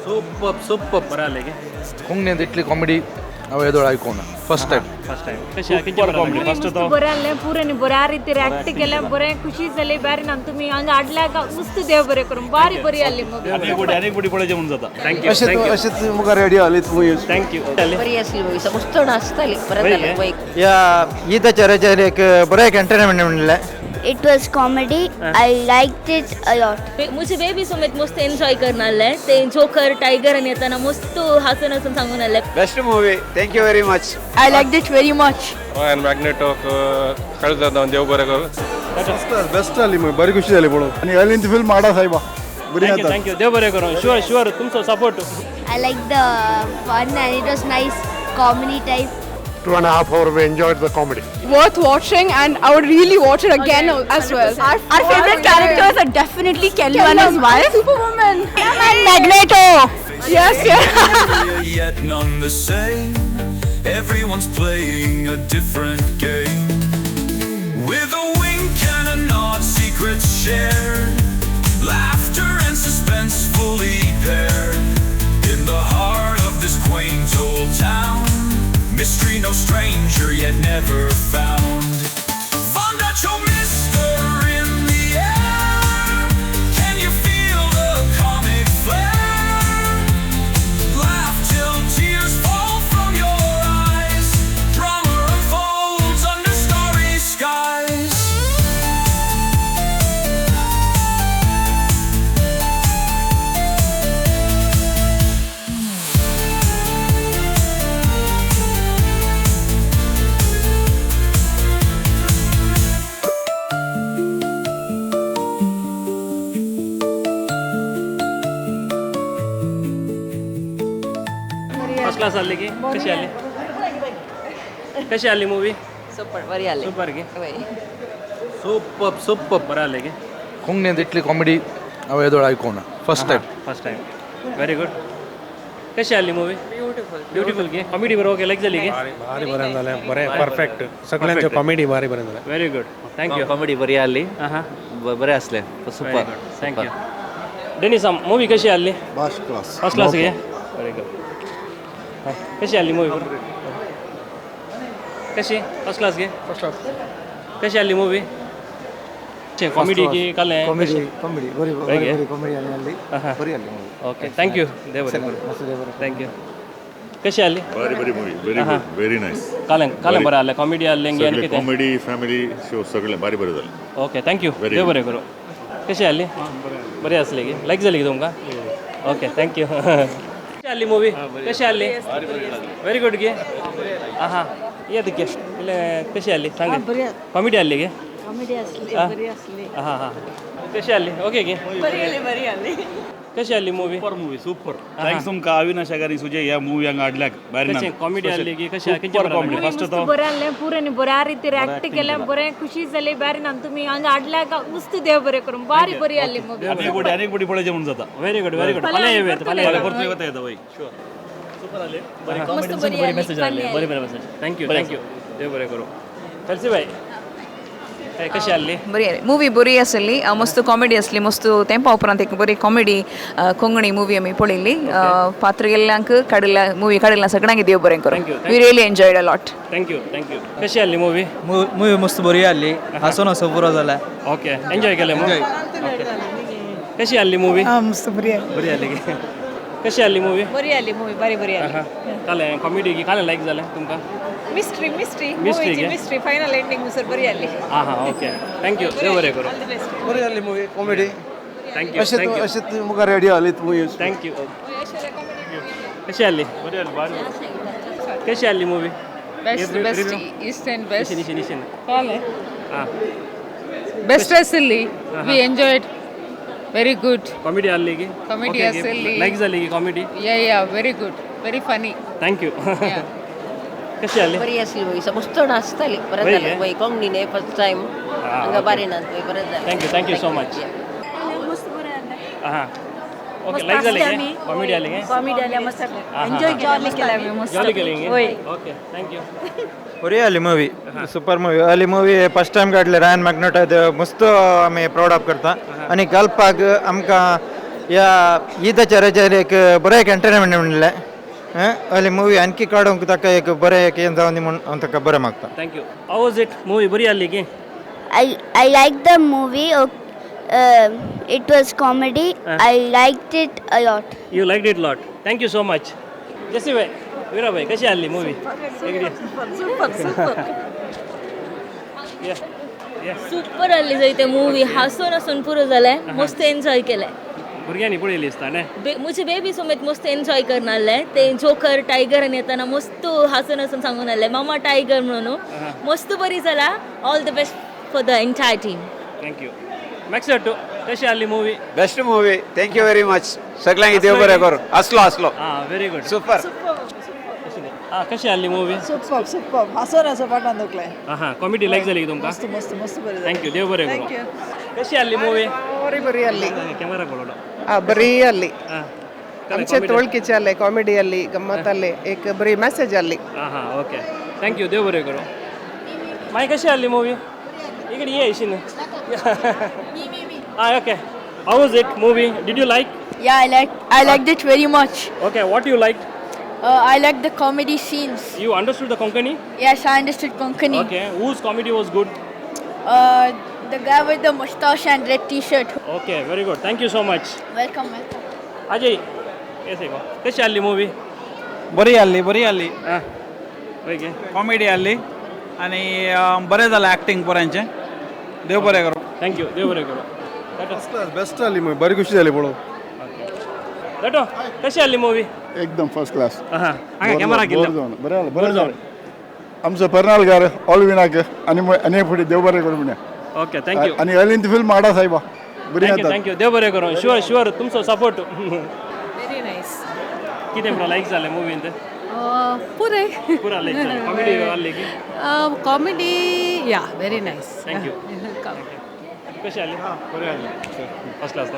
Super बरं आले की कोंगणी तितली कॉमेडी हांव येदोळ आयकोना फर्स्ट टायम कशी कॉमेडी फर्स्ट तो बरें आसलें पुरें बऱ्या रितीन एक्ट केलें बरें खुशी जाली बरें ना तुमी हांगा हाडल्यार नुस्तें देव बरें करून बारी बरी आसली मूवी अनेक बुडी पळोवचें म्हणून जाता थँक्यू अशें मुखार रेडी आलीत मूवी थँक्यू बरी असली मूवी मस्त नाचताली बरं झालं बाई या ईदच्या रजेर एक बरो एक एंटरटेनमेंट म्हणलें It was comedy. I liked it a lot. मुझे बेबी समेत मस्त एन्जॉय करना आले ते जोकर टायगर आणि येताना मस्त हसून हसून सांगून आले best movie thank you very much I liked it very much. आणि मॅग्नेटो कळत देव बरें कर बेस्ट आली मूवी बरी खुशी जाली पळोवन आनी हॅलीन ती फिल्म हाडा सायबा बरी जाता थँक्यू देव बरें करूं शुअर तुमचो support I liked the fun and it was nice comedy type. 2.5 hours we enjoyed the comedy. Worth watching, and I would really watch it again as well. Our favorite characters are definitely Kelly and his wife, Superwoman, and Magneto. Yes. Yet none the same. Everyone's playing a different game. With a wink and a nod, secrets shared, laughter and suspense fully paired. In the heart of this quaint old town, mystery no stranger yet never found. Found out your mister in the air. Can you feel the comic flair? Laugh till tears fall from your eyes. Drama unfolds under starry skies. First class आली की कशी आली movie super बरी आली super की बाई super बरं आले की कोंगणी तितली कॉमेडी हांव येदोळ आयकोना फर्स्ट टायम व्हेरी गुड कशी आली मूवी ब्युटिफुल की कॉमेडी बरोबर लाईक झाली की भारी बरें जालें बरें परफेक्ट सगळ्यांचें कॉमेडी भारी बरें जालें व्हेरी गुड थँक्यू कॉमेडी बरी आली हां बरें असलें सुपर थँक्यू डेनिस मूवी कशी आली फर्स्ट क्लास फर्स्ट क्लास घे व्हेरी गुड कशी आली मूवी कशी फर्स्ट क्लास घे कशी आली मूवी कॉमेडी की काल कॉमेडी बरी बरी कॉमेडी आली बरी आली ओके थँक्यू देव थँक्यू कशी आली बरी मूवी व्हेरी नाईस काल बरं आलं कॉमेडी आले आणि किती कॉमेडी फॅमिली शो सगळे बरें जालें ओके थँक्यू देव बरें करूं कशी आली बरी असली की लाईक झाली की तुमकां ओके थँक्यू कशी आली मूवी कशी आली व्हेरी गुड गे हां येत गे कशी आली सांग कॉमेडी आली गे कॉमेडी असली बरी असली हां कशी आली ओके गे बरी आली कशी आली मूवी सुपर थँक्स तुमकां अविनाश आगारी सुजय ह्या मुवी हांगा हाडल्याक कशी कॉमेडी आली की कशी कॉमेडी फर्स्ट तो बरें आसलें पुरें बऱ्या रितीन एक्ट केलें बरें खुशी जाली बरें ना तुमी हांगा हाडल्यार नुस्तें देव बरें करून बारी बरी आसली मूवी अनेक बुडी पळोवचें म्हणून जाता व्हेरी गुड फाल्यां येवेत परत येता येता बाई मस्त बरी मेसेज आले बरे मेसेज थँक्यू देव बरें करूं चलसी बाई कशी आली बरी आली मूवी बरी आसली मस्त कॉमेडी असली मस्त तेंपा उपरांत एक बरी कॉमेडी कोंकणी मूवी आमी पळयली पात्र गेल्ल्यांक काडिल्ल्या मूवी काडिल्ल्या सगळ्यांक देव बरें करूं we really enjoyed a lot thank you कशी आली मूवी मूवी मस्त बरी आली हसून हसून पुरो जाला ओके एन्जॉय केलें मूवी कशी आली मूवी मस्त बरी बरी आली की कशी आली मूवी बरी आली मूवी बरी आली काल कॉमेडी की काल लाईक जालें तुमकां मिस्ट्री गे? मिस्ट्री फायनल एंडिंग नुसार बरी आली हां ओके थँक्यू देव बरें करूं बरी आली मूवी कॉमेडी थँक्यू अशें मुखार रेडी आलीत मूवी थँक्यू कशी आली कशी आली मूवी East and West. निशिन हां Best आसली we enjoyed very good comedy आली की Comedy आसली. लाईक झाली की comedy yeah very good very funny thank you कशी आली बरी असली मूवी मस्त नाचताली बरं बाई झालं बाई कोंगणीने फर्स्ट टाइम हांगा बारी नाचली बरं झालं थँक्यू सो मच हां ओके लाईक झाली की कॉमेडी आली की कॉमेडी आली मस्त एन्जॉय जॉली केला मस्त जॉली केली होय ओके थँक्यू बरी आली मूवी सुपर मूवी आली मूवी फर्स्ट टायम काडले रायन मॅग्नेटो मस्त आमी प्राउड ऑफ करता आनी घालपाक आमकां या ईदच्या रजेर एक बरें एक एंटरटेनमेंट म्हणलें असली मुवी आणखी काडूंक ताका एक बरें एक येवन जावन दी म्हणून हांव ताका बरें मागता. Thank you. How was it movie बरी आसली की? I liked the movie. It was comedy. I liked it a lot. You like it lot. Thank you so much. जसी भाई वीरा भाई कशी आली मूवी? सुपर आली जाय ते मूवी हसून हसून पुरो जालें मस्त एन्जॉय केलें. भुरग्यांनी पळयली दिसता न्ही? मुझे बेबी समेत मस्त एन्जॉय करून आले ते जोकर टायगर आनी येताना मस्त हसून हसून सांगून आले मामा टायगर म्हणून मस्त बरी जाला. All the best for the entire team. Thank you. मॅक्सटू कशी आली movie? Best movie. Thank you very much. सगळ्यांक देव बरें करूं. असलो हां व्हेरी गुड. सुपर. कशी आली मूवी? सुपर हसून हसून पाठान दुखलें. हां कॉमेडी लायक जाली तुमकां? मस्त बरें. थँक्यू. देव बरें करूं. कशी आली मूवी? बरी आली. कॅमेरा पळोवलो. बरी आली. आमचे तोळकीचे आले कॉमेडी आली गंमत आली एक बरी मेसेज आली. हां ओके. थँक्यू. देव बरें करूं. माय कशी आली मूवी? इकडे ये इशिन. Okay. How was it movie? Did you like? Yeah, I liked it very much. Okay. What you like? I liked the comedy scenes. You understood the Konkani? Yes, I understood Konkani. Okay. Whose comedy was good? The guy with the mustache and red T-shirt. Okay. Very good. Thank you so much. Welcome. Ajay, कैसे go? कशी आली movie? बरी आली हां. Okay. Comedy आली आणि बरें जालें ॲक्टिंग पोरांचें. देव बरें करूं. थँक्यू. देव बरें करूं. बेस्ट आली मूवी बरी खुशी झाली पळोवन. दटो कशी आली मूवी? एकदम फर्स्ट क्लास. हां हांगा कॅमेरा केला. बरें जावन आमचो पर्नालकार ऑलविनाक आनी फुडें देव बरें करूं म्हणे. ओके. थँक्यू. आनी अलीन फिल्म हाडा सायबा बरी थँक्यू. थँक्यू. देव बरें करूं. शुअर तुमचो सपोर्ट. Very nice. कितें म्हणून लायक जालें मूवीन ते? पुरा लायक जालें. कॉमेडी आली की? कॉमेडी या व्हेरी नाईस. थँक्यू. कशी आली? बरी आली. First class.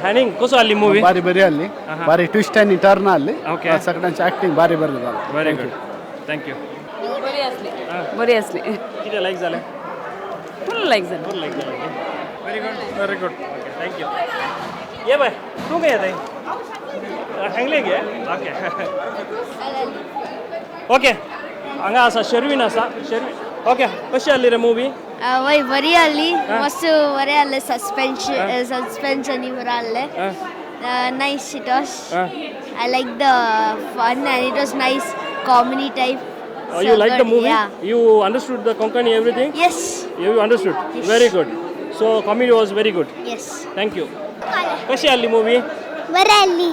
हॅनिंग कसो आली मूवी? बरी आली. बारी ट्विस्ट आनी टर्न आली. ओके. सगळ्यांची ॲक्टिंग बारी बरें जालें. Very good. थँक्यू. बरी असली. कितें लायक जालें? फुल लाईक झालं. फुल लायक जालें. Very good. ओके. थँक्यू. ये बाय तूं खंय येता? हांगले गे. ओके. ओके. हांगा आसा शर्वीन आसा. शर्वीन. ओके. कशी आली रे मूवी? वय बरी आली मस्त बरें आसलें सस्पेन्स आनी बरें आसलें. Nice it was. I like the fun and it was nice comedy type. You like the movie? Yeah. You understood the Konkani everything? Yes. You understood? Yes. Very good. So comedy was very good. Yes. Thank you. कशी आली movie? बरी आली.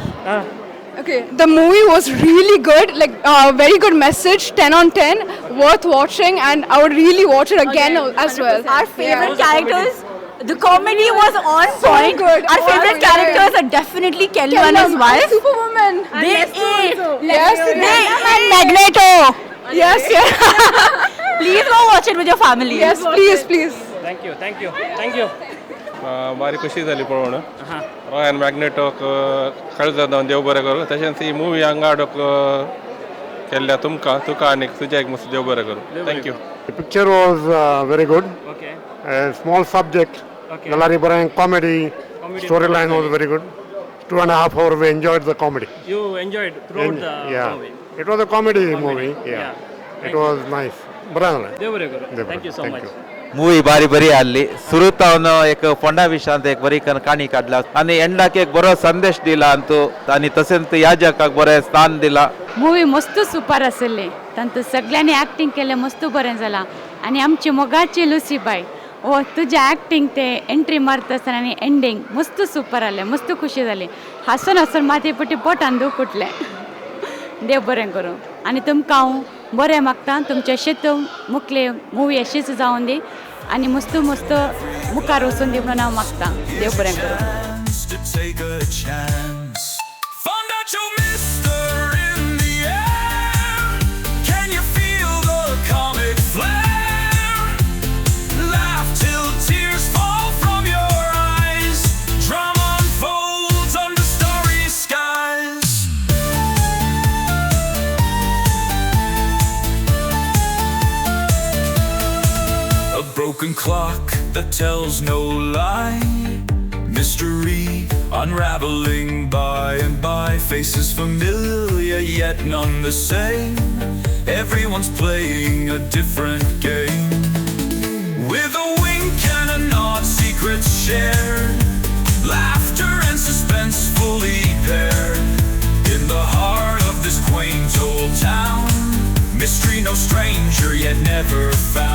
Okay, the movie was really good, like very good message, 10 on 10, worth watching, and I would really watch it again as well. Our favorite characters, the comedy was on So point. good. Our favorite characters are definitely Kelly and his wife. Superwoman. They Yes. and Magneto. Yes, yes. Please go watch it with your family. Yes, please. Thank you. Thank you. Thank you. बारी खुशी जाली पळोवन. हां. रॉयन मॅग्नेटोक कळजा जावन देव बरें करूं. तशेंच ही movie हांगा हाडूंक केल्ल्या तुका आनी तुज्याक मस्त देव बरें करूं. Thank you. The picture was very good. Okay. A small subject. Okay. Galari Barang comedy. Storyline was very good. 2.5 hours we enjoyed the comedy. You enjoyed throughout the movie. It was a comedy movie. Yeah. Thank It was nice. बरं झालं. देव बरें करूं. Thank you so much. Movie बरी आली. सुरूत हांव एक फोंडा विशयांत एक बरी काणी काडला आनी एंडाक एक बरो संदेश दिला आनी तशेंच ह्या जगाक बरें स्थान दिला. मूवी मस्त सुपर आसली. तांतूं सगळ्यांनी ॲक्टिंग केलें मस्त बरें जालां. आनी आमची मोगाची लुसीबाई तुज्या ॲक्टिंग ते एंट्री मारता आसतना आनी एंडींग मस्त सुपर आसलें. मस्त खुशी जाली. हसून माती पटी पोटान दूख उठलें. देव बरें करूं. आनी तुमकां हांव बरें मागता. तुमचे अशेंच मुखले मुवी अशीच जावन दी आनी मस्त मुखार वचून दी म्हणून हांव मागता. देव बरें करूं. To take a chance. Found out your mister in the air. Can you feel the comic flare? Laugh till tears fall from your eyes. Drama unfolds under starry skies. A broken clock that tells no lie. Mystery unraveling by and by, faces familiar yet none the same. Everyone's playing a different game. With a wink and a nod, secrets shared, laughter and suspense fully paired. In the heart of this quaint old town, mystery no stranger yet never found.